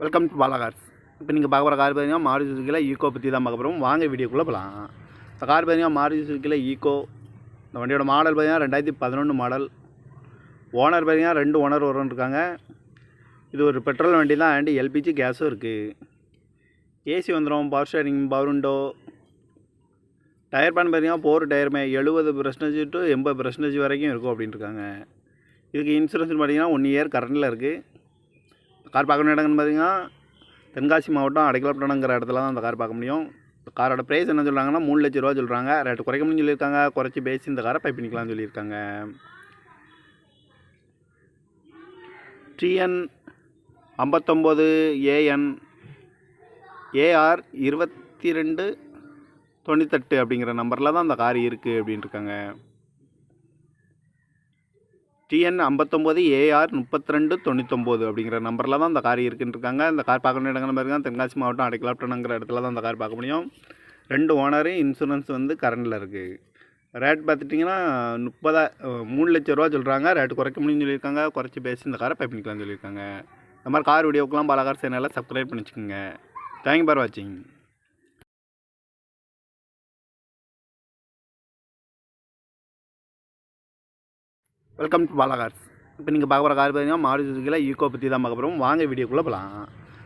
Welcome to Bala cars. இப்போ நீங்கள் பார்க்க போகிற கார் பார்த்தீங்கன்னா மாருதி சுசுக்கியில் ஈக்கோ பற்றி தான் பார்க்க போகிறோம். வாங்க வீடியோக்குள்ளே போகலாம். இந்த கார் பார்த்தீங்கன்னா மாருதி சுசுக்கியில் ஈக்கோ. இந்த வண்டியோட மாடல் பார்த்தீங்கன்னா 2011 மாடல். ஓனர் பார்த்தீங்கன்னா 2 ஓனர் இருக்காங்க. இது ஒரு பெட்ரோல் வண்டி தான் அண்ட் எல்பிஜி கேஸும் இருக்குது. ஏசி வந்துடும், power steering, power window. Tyre பேன் பார்த்தீங்கன்னா 4 டயருமே 70% to 80% வரைக்கும் இருக்கும் அப்படின்ட்டு இருக்காங்க. இதுக்கு இன்சூரன்ஸ் பார்த்தீங்கன்னா 1 இயர் கரண்டில் இருக்குது. கார் பார்க்கணும் இடங்கன்னு பார்த்தீங்கன்னா தென்காசி மாவட்டம் அடைக்கலப்பட்டணங்கிற இடத்துல தான் அந்த கார் பார்க்க முடியும். காரோட ப்ரைஸ் என்ன சொல்கிறாங்கன்னா 3 லட்ச ரூபா சொல்கிறாங்க. ரேட்டு குறைக்க முடியும்னு சொல்லியிருக்காங்க. குறைச்சி பேசி இந்த காரை பை பண்ணிக்கலாம்னு சொல்லியிருக்காங்க. TN 59 AN AR 2298 அப்படிங்கிற நம்பரில் தான் அந்த கார் இருக்குது அப்படின்ட்டு இருக்காங்க. TN 59 AR 3299 அப்படிங்கிற நம்பரில் தான் அந்த கார் இருக்குன்னு இருக்காங்க. இந்த கார் பார்க்கணும் இடங்கள் பாருங்க, தென்காசி மாவட்டம் அடைக்கலாப்பட்டணங்கிற இடத்துல தான் அந்த கார் பார்க்க முடியும். 2 ஓனரு, இன்சூரன்ஸ் வந்து கரண்டில் இருக்குது. ரேட் பார்த்துட்டிங்கன்னா 3 லட்ச ரூபா சொல்கிறாங்க. ரேட்டு குறைக்க முடியும்னு சொல்லியிருக்காங்க. குறைச்சி பேசி இந்த காரை பை பண்ணிக்கலாம்னு சொல்லியிருக்காங்க. இந்த மாதிரி கார் வீடியோக்கெலாம் பாலா கார் சேனலில் சப்ஸ்கிரைப் பண்ணிச்சுக்கோங்க. தேங்க்யூ ஃபார் வாட்சிங். Welcome to Bala cars. இப்போ நீங்கள் பார்க்க போகிற கார் பார்த்தீங்கன்னா மாருதி சுசுக்கியில் ஈக்கோ பற்றி தான் பார்க்க போகிறோம். வாங்க வீடியோக்குள்ளே போகலாம்.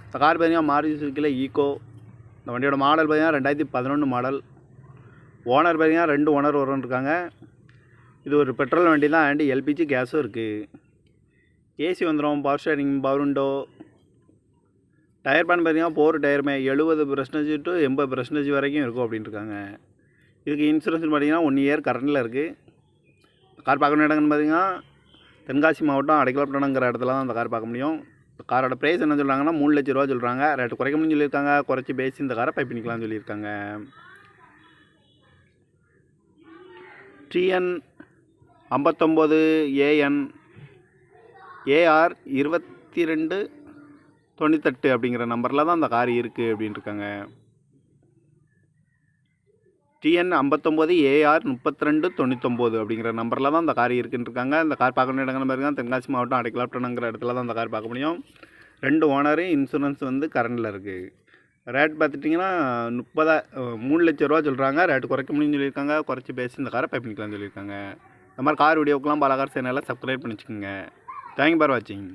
இந்த கார் பார்த்தீங்கன்னா மாருதி சுசுக்கியில் ஈக்கோ. இந்த வண்டியோட மாடல் பார்த்தீங்கன்னா 2011 மாடல். ஓனர் பார்த்தீங்கன்னா 2 ஓனர் இருக்காங்க. இது ஒரு பெட்ரோல் வண்டி தான் அண்ட் எல்பிஜி கேஸும் இருக்குது. ஏசி வந்துடும், power steering, power window. Tyre பேன் பார்த்தீங்கன்னா 4 டயருமே 70% to 80% வரைக்கும் இருக்கும் அப்படின்ட்டு இருக்காங்க. இதுக்கு இன்சூரன்ஸ் பார்த்தீங்கன்னா 1 இயர் கரண்டில் இருக்குது. கார் பார்க்கணும் இடங்கன்னு பார்த்தீங்கன்னா தென்காசி மாவட்டம் அடைக்கலாப்பட்டணங்கிற இடத்துல தான் அந்த கார் பார்க்க முடியும். காரோட ப்ரைஸ் என்ன சொல்கிறாங்கன்னா 3 லட்ச ரூபா சொல்கிறாங்க. ரேட்டு குறைக்க முடியும்னு சொல்லியிருக்காங்க. குறைச்சி பேசி இந்த காரை பை பண்ணிக்கலாம்னு சொல்லியிருக்காங்க. TN 59 AN AR 2298 அப்படிங்கிற நம்பரில் தான் அந்த கார் இருக்குது அப்படின்ட்டு இருக்காங்க. TN 59 AR 3299 அப்படிங்கிற நம்பரில் தான் அந்த கார் இருக்குன்னு இருக்காங்க. இந்த கார் பார்க்கணும் இடங்கள் பாருங்க, தென்காசி மாவட்டம் அடைக்கலாப்பட்டணங்கிற இடத்துல தான் அந்த கார் பார்க்க முடியும். 2 ஓனரு, இன்சூரன்ஸ் வந்து கரண்டில் இருக்குது. ரேட் பார்த்துட்டிங்கன்னா 3 லட்ச ரூபா சொல்கிறாங்க. ரேட்டு குறைக்க முடியும்னு சொல்லியிருக்காங்க. குறைச்சி பேசி இந்த காரை பை பண்ணிக்கலாம்னு சொல்லியிருக்காங்க. இந்த மாதிரி கார் வீடியோக்கெலாம் பாலா கார் சேனலில் சப்ஸ்கிரைப் பண்ணிச்சுக்கோங்க. தேங்க்யூ ஃபார் வாட்சிங்.